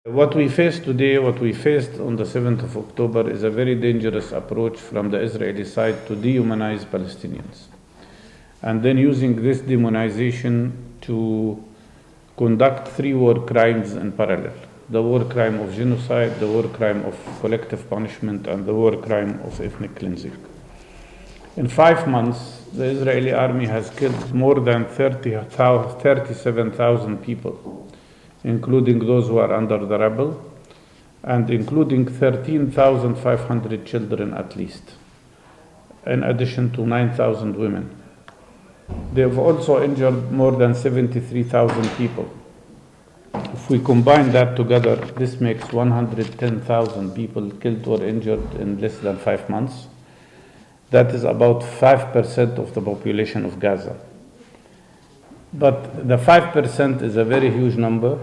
What we face today, what we faced on the 7th of October, is a very dangerous approach from the Israeli side to dehumanize Palestinians. And then using this demonization to conduct three war crimes in parallel: the war crime of genocide, the war crime of collective punishment, and the war crime of ethnic cleansing. In 5 months, the Israeli army has killed more than 37,000 people, including those who are under the rebel, and including 13,500 children at least, in addition to 9,000 women. They have also injured more than 73,000 people. If we combine that together, this makes 110,000 people killed or injured in less than 5 months. That is about 5% of the population of Gaza. But the 5% is a very huge number.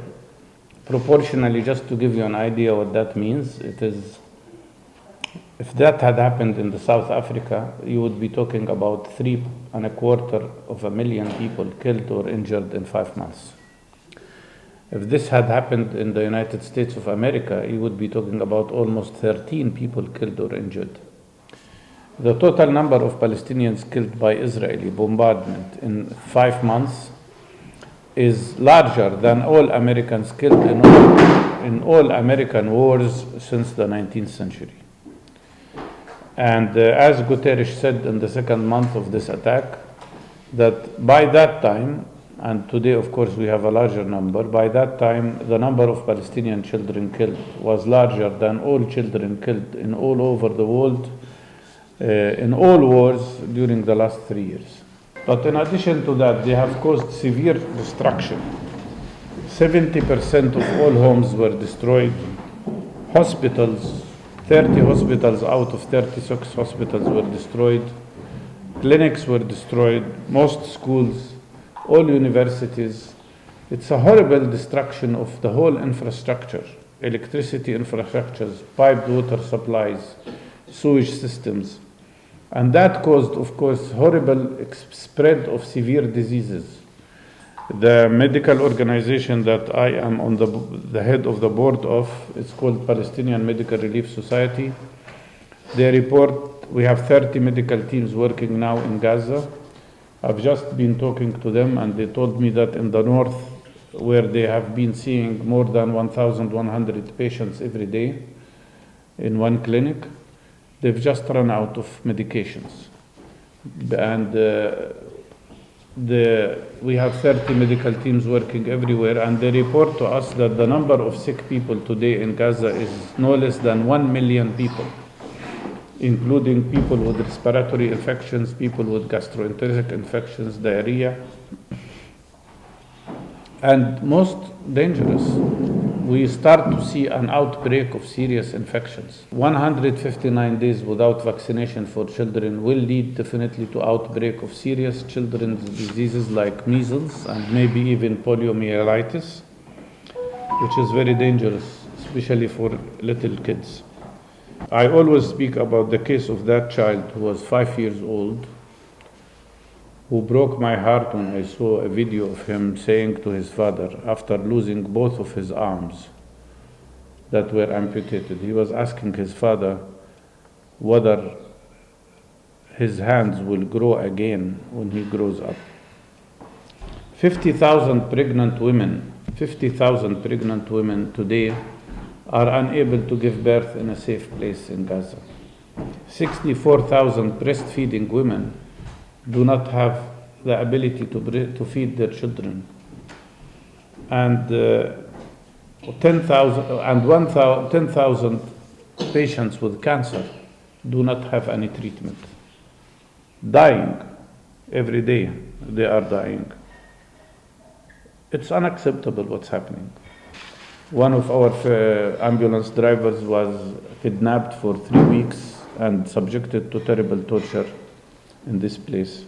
Proportionally, just to give you an idea what that means, it is, if that had happened in the South Africa, you would be talking about 3.25 million people killed or injured in 5 months. If this had happened in the United States of America, you would be talking about almost 13 people killed or injured. The total number of Palestinians killed by Israeli bombardment in 5 months is larger than all Americans killed in all American wars since the 19th century. And as Guterres said in the second month of this attack, that by that time, and today of course we have a larger number, by that time the number of Palestinian children killed was larger than all children killed in all over the world, in all wars during the last 3 years. But in addition to that, they have caused severe destruction. 70% of all homes were destroyed. Hospitals, 30 hospitals out of 36 hospitals were destroyed. Clinics were destroyed, most schools, all universities. It's a horrible destruction of the whole infrastructure: electricity infrastructures, piped water supplies, sewage systems. And that caused, of course, horrible spread of severe diseases. The medical organization that I am on the head of the board of, it's called Palestinian Medical Relief Society. They report we have 30 medical teams working now in Gaza. I've just been talking to them, and they told me that in the north, where they have been seeing more than 1,100 patients every day in one clinic, they've just run out of medications. And we have 30 medical teams working everywhere, and they report to us that the number of sick people today in Gaza is no less than 1 million people, including people with respiratory infections, people with gastroenteric infections, diarrhea. And most dangerous, we start to see an outbreak of serious infections. 159 days without vaccination for children will lead definitely to outbreak of serious children's diseases like measles and maybe even poliomyelitis, which is very dangerous, especially for little kids. I always speak about the case of that child who was 5 years old, who broke my heart when I saw a video of him saying to his father, after losing both of his arms that were amputated, he was asking his father whether his hands will grow again when he grows up. 50,000 pregnant women today are unable to give birth in a safe place in Gaza. 64,000 breastfeeding women do not have the ability to feed their children. And 10,000 patients with cancer do not have any treatment. Dying every day, they are dying. It's unacceptable what's happening. One of our ambulance drivers was kidnapped for 3 weeks and subjected to terrible torture in this place.